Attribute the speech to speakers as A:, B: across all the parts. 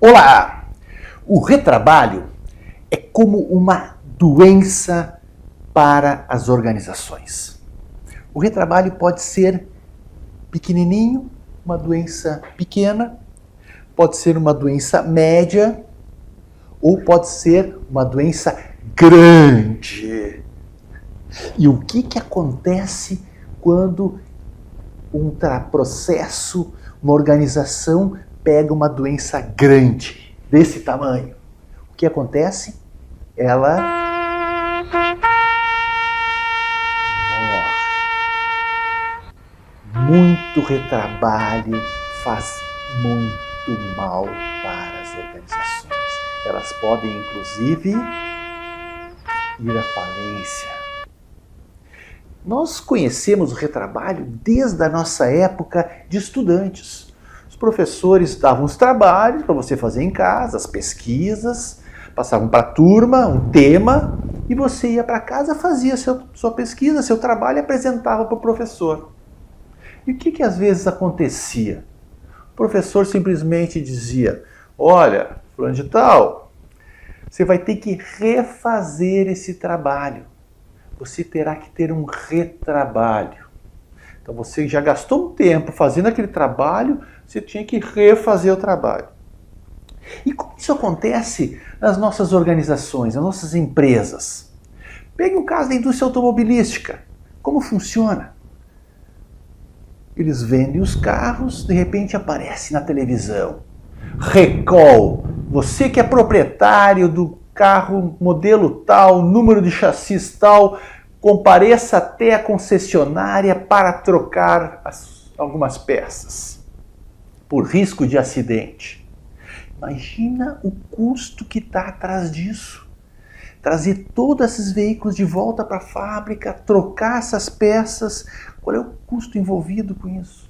A: Olá! O retrabalho é como uma doença para as organizações. O retrabalho pode ser pequenininho, uma doença pequena, pode ser uma doença média ou pode ser uma doença grande. E o que acontece quando um processo, uma organização pega uma doença grande, desse tamanho? O que acontece? Ela morre. Muito retrabalho faz muito mal para as organizações. Elas podem, inclusive, ir à falência. Nós conhecemos o retrabalho desde a nossa época de estudantes. Os professores davam os trabalhos para você fazer em casa, as pesquisas, passavam para a turma um tema e você ia para casa, fazia sua pesquisa, seu trabalho e apresentava para o professor. E o que às vezes acontecia? O professor simplesmente dizia: olha, fulano de tal, você vai ter que refazer esse trabalho. Você terá que ter um retrabalho. Então você já gastou um tempo fazendo aquele trabalho, você tinha que refazer o trabalho. E como isso acontece nas nossas organizações, nas nossas empresas? Pegue o caso da indústria automobilística. Como funciona? Eles vendem os carros, de repente aparece na televisão: recall, você que é proprietário do carro modelo tal, número de chassis tal, compareça até a concessionária para trocar algumas peças, por risco de acidente. Imagina o custo que está atrás disso. Trazer todos esses veículos de volta para a fábrica, trocar essas peças, qual é o custo envolvido com isso?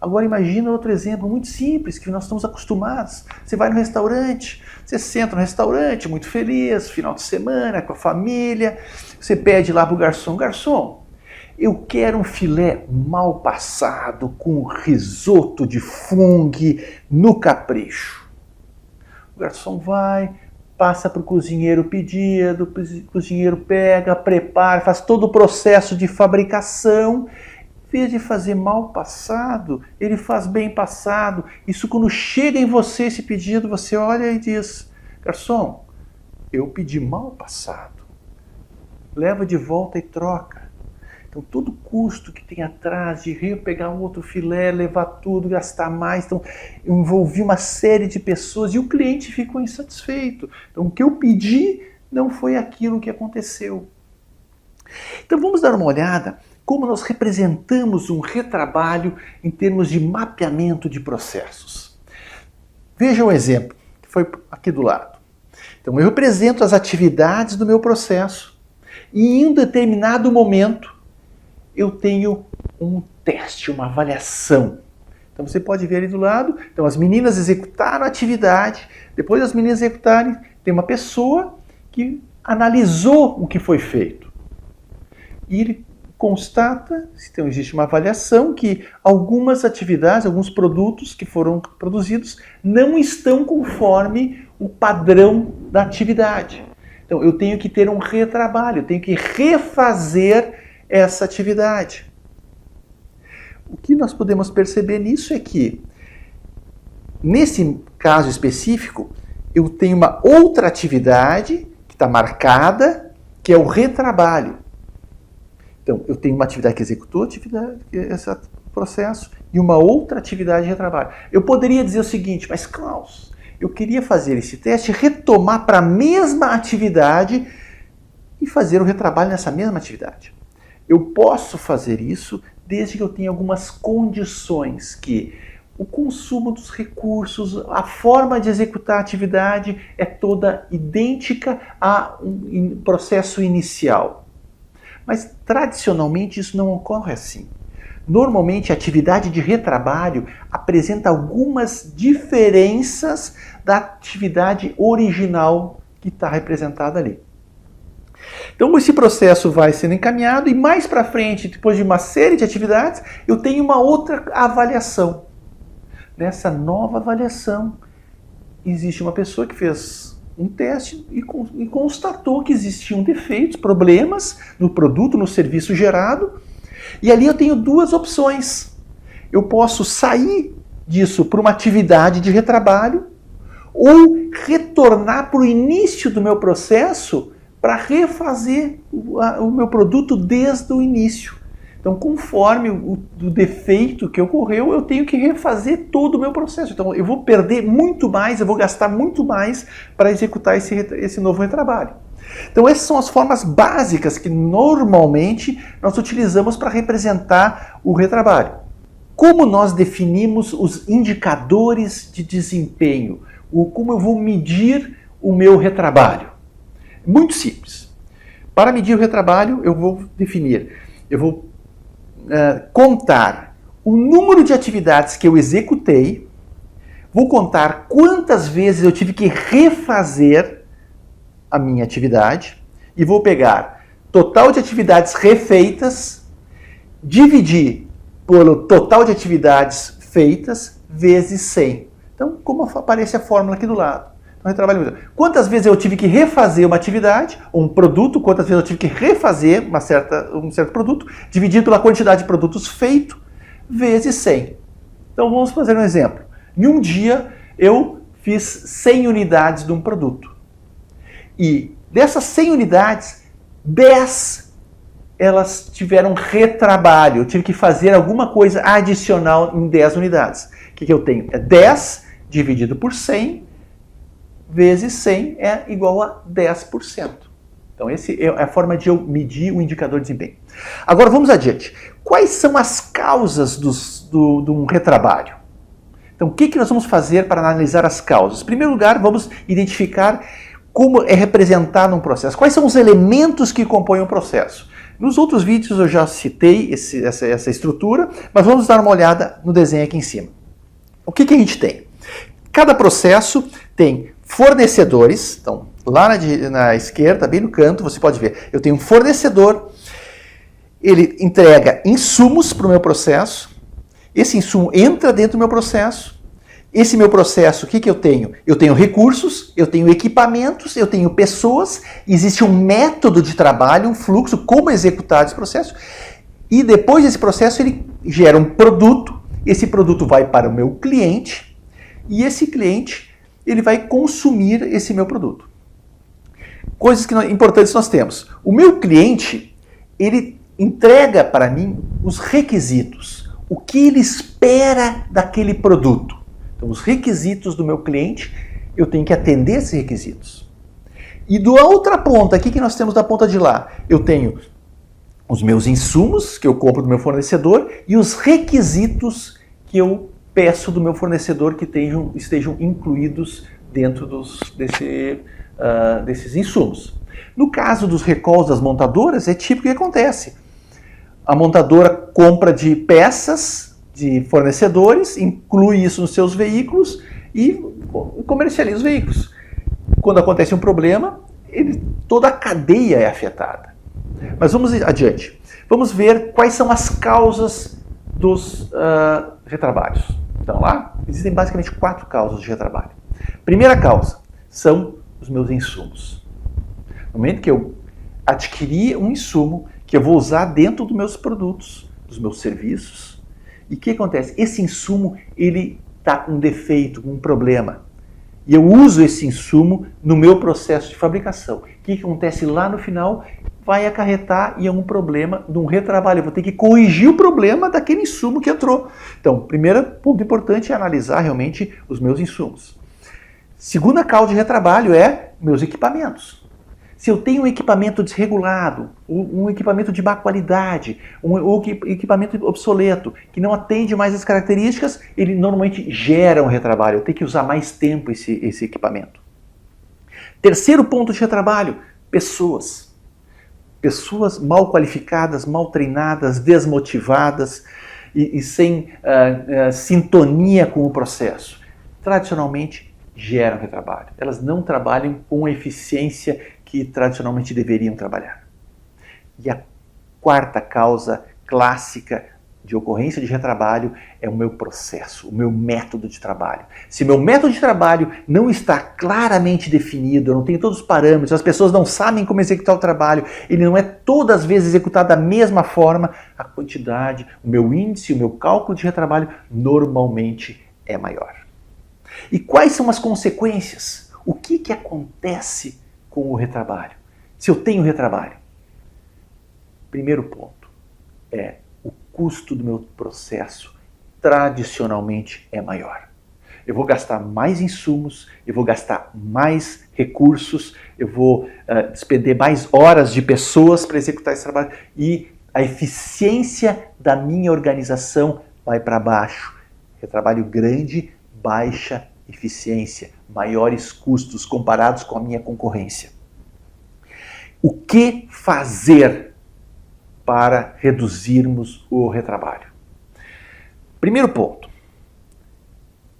A: Agora imagina outro exemplo muito simples, que nós estamos acostumados. Você vai no restaurante, você senta no restaurante muito feliz, final de semana, com a família, você pede lá para o garçom: garçom, eu quero um filé mal passado com risoto de fungo no capricho. O garçom vai, passa para o cozinheiro o pedido, o cozinheiro pega, prepara, faz todo o processo de fabricação. Em vez de fazer mal passado, ele faz bem passado. Isso, quando chega em você esse pedido, você olha e diz: garçom, eu pedi mal passado. Leva de volta e troca. Então, todo custo que tem atrás de pegar um outro filé, levar tudo, gastar mais. Então, eu envolvi uma série de pessoas e o cliente ficou insatisfeito. Então, o que eu pedi não foi aquilo que aconteceu. Então, vamos dar uma olhada como nós representamos um retrabalho em termos de mapeamento de processos. Veja um exemplo, que foi aqui do lado. Então, eu represento as atividades do meu processo e em um determinado momento eu tenho um teste, uma avaliação. Então, você pode ver ali do lado. Então, as meninas executaram a atividade. Depois das meninas executarem, tem uma pessoa que analisou o que foi feito. E ele constata, então existe uma avaliação, que algumas atividades, alguns produtos que foram produzidos não estão conforme o padrão da atividade. Então eu tenho que ter um retrabalho, eu tenho que refazer essa atividade. O que nós podemos perceber nisso é que, nesse caso específico, eu tenho uma outra atividade que está marcada, que é o retrabalho. Então, eu tenho uma atividade que executou esse processo e uma outra atividade de retrabalho. Eu poderia dizer o seguinte: mas Klaus, eu queria fazer esse teste, retomar para a mesma atividade e fazer o retrabalho nessa mesma atividade. Eu posso fazer isso desde que eu tenha algumas condições, que o consumo dos recursos, a forma de executar a atividade é toda idêntica ao processo inicial. Mas, tradicionalmente, isso não ocorre assim. Normalmente, a atividade de retrabalho apresenta algumas diferenças da atividade original que está representada ali. Então, esse processo vai sendo encaminhado e, mais para frente, depois de uma série de atividades, eu tenho uma outra avaliação. Nessa nova avaliação, existe uma pessoa que fez um teste e constatou que existiam defeitos, problemas no produto, no serviço gerado. E ali eu tenho duas opções. Eu posso sair disso para uma atividade de retrabalho ou retornar para o início do meu processo para refazer o meu produto desde o início. Então, conforme o defeito que ocorreu, eu tenho que refazer todo o meu processo. Então, eu vou perder muito mais, eu vou gastar muito mais para executar esse novo retrabalho. Então, essas são as formas básicas que normalmente nós utilizamos para representar o retrabalho. Como nós definimos os indicadores de desempenho? Como eu vou medir o meu retrabalho? Muito simples. Para medir o retrabalho, eu vou contar o número de atividades que eu executei, vou contar quantas vezes eu tive que refazer a minha atividade e vou pegar total de atividades refeitas, dividir pelo total de atividades feitas vezes 100. Então, como aparece a fórmula aqui do lado. Então, retrabalho. Quantas vezes eu tive que refazer uma atividade, um produto, quantas vezes eu tive que refazer um certo produto, dividido pela quantidade de produtos feito, vezes 100. Então, vamos fazer um exemplo. Em um dia, eu fiz 100 unidades de um produto. E dessas 100 unidades, 10 elas tiveram retrabalho. Eu tive que fazer alguma coisa adicional em 10 unidades. O que eu tenho? É 10 dividido por 100 vezes 100 é igual a 10%. Então, essa é a forma de eu medir o indicador de desempenho. Agora, vamos adiante. Quais são as causas de um retrabalho? Então, o que nós vamos fazer para analisar as causas? Em primeiro lugar, vamos identificar como é representado um processo. Quais são os elementos que compõem um processo? Nos outros vídeos eu já citei essa estrutura, mas vamos dar uma olhada no desenho aqui em cima. O que a gente tem? Cada processo tem fornecedores. Então, lá na esquerda, bem no canto, você pode ver. Eu tenho um fornecedor, ele entrega insumos para o meu processo. Esse insumo entra dentro do meu processo. Esse meu processo, o que eu tenho? Eu tenho recursos, eu tenho equipamentos, eu tenho pessoas, existe um método de trabalho, um fluxo, como executar esse processo. E depois desse processo, ele gera um produto. Esse produto vai para o meu cliente e esse cliente ele vai consumir esse meu produto. Coisas importantes nós temos. O meu cliente, ele entrega para mim os requisitos, o que ele espera daquele produto. Então, os requisitos do meu cliente, eu tenho que atender esses requisitos. E da outra ponta, o que nós temos da ponta de lá? Eu tenho os meus insumos, que eu compro do meu fornecedor, e os requisitos que eu peço do meu fornecedor que estejam incluídos dentro desses insumos. No caso dos recalls das montadoras, é típico que acontece. A montadora compra de peças de fornecedores, inclui isso nos seus veículos e comercializa os veículos. Quando acontece um problema, toda a cadeia é afetada. Mas vamos adiante. Vamos ver quais são as causas dos retrabalhos. Então lá, existem basicamente 4 causas de retrabalho. Primeira causa são os meus insumos. No momento que eu adquiri um insumo que eu vou usar dentro dos meus produtos, dos meus serviços, e o que acontece? Esse insumo, ele está com um defeito, com um problema. E eu uso esse insumo no meu processo de fabricação. O que acontece lá no final? Vai acarretar em um problema de um retrabalho. Eu vou ter que corrigir o problema daquele insumo que entrou. Então, primeiro ponto importante é analisar realmente os meus insumos. Segunda causa de retrabalho é meus equipamentos. Se eu tenho um equipamento desregulado, um equipamento de má qualidade, um equipamento obsoleto, que não atende mais as características, ele normalmente gera um retrabalho. Eu tenho que usar mais tempo esse equipamento. Terceiro ponto de retrabalho, pessoas. Pessoas mal qualificadas, mal treinadas, desmotivadas e sem sintonia com o processo. Tradicionalmente, geram retrabalho. Elas não trabalham com a eficiência que tradicionalmente deveriam trabalhar. E a quarta causa clássica de ocorrência de retrabalho é o meu processo, o meu método de trabalho. Se meu método de trabalho não está claramente definido, eu não tenho todos os parâmetros, as pessoas não sabem como executar o trabalho, ele não é todas as vezes executado da mesma forma, a quantidade, o meu índice, o meu cálculo de retrabalho normalmente é maior. E quais são as consequências? O que acontece com o retrabalho? Se eu tenho retrabalho? Primeiro ponto é o custo do meu processo tradicionalmente é maior. Eu vou gastar mais insumos, eu vou gastar mais recursos, eu vou despender mais horas de pessoas para executar esse trabalho e a eficiência da minha organização vai para baixo. Retrabalho grande, baixa eficiência, maiores custos comparados com a minha concorrência. O que fazer para reduzirmos o retrabalho? Primeiro ponto,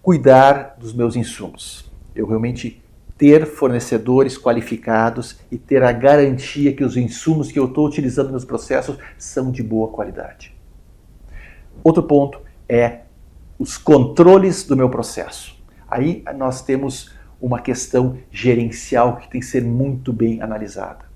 A: cuidar dos meus insumos. Eu realmente ter fornecedores qualificados e ter a garantia que os insumos que eu estou utilizando nos processos são de boa qualidade. Outro ponto é os controles do meu processo. Aí nós temos uma questão gerencial que tem que ser muito bem analisada.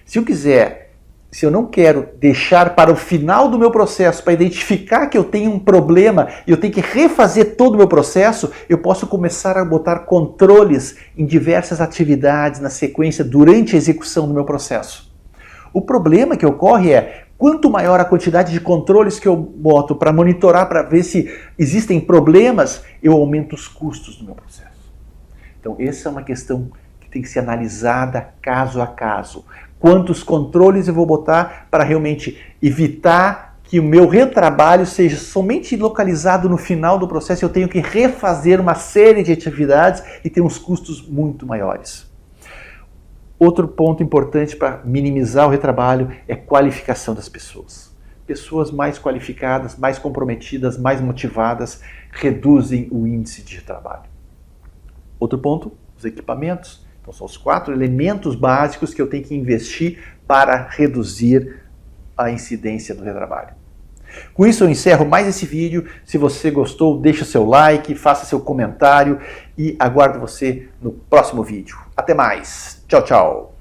A: Se eu não quero deixar para o final do meu processo, para identificar que eu tenho um problema e eu tenho que refazer todo o meu processo, eu posso começar a botar controles em diversas atividades na sequência durante a execução do meu processo. O problema que ocorre é, quanto maior a quantidade de controles que eu boto para monitorar, para ver se existem problemas, eu aumento os custos do meu processo. Então, essa é uma questão que tem que ser analisada caso a caso. Quantos controles eu vou botar para realmente evitar que o meu retrabalho seja somente localizado no final do processo, eu tenho que refazer uma série de atividades e ter uns custos muito maiores. Outro ponto importante para minimizar o retrabalho é a qualificação das pessoas. Pessoas mais qualificadas, mais comprometidas, mais motivadas, reduzem o índice de retrabalho. Outro ponto, os equipamentos. Então são os 4 elementos básicos que eu tenho que investir para reduzir a incidência do retrabalho. Com isso eu encerro mais esse vídeo. Se você gostou, deixa o seu like, faça seu comentário e aguardo você no próximo vídeo. Até mais. Tchau, tchau.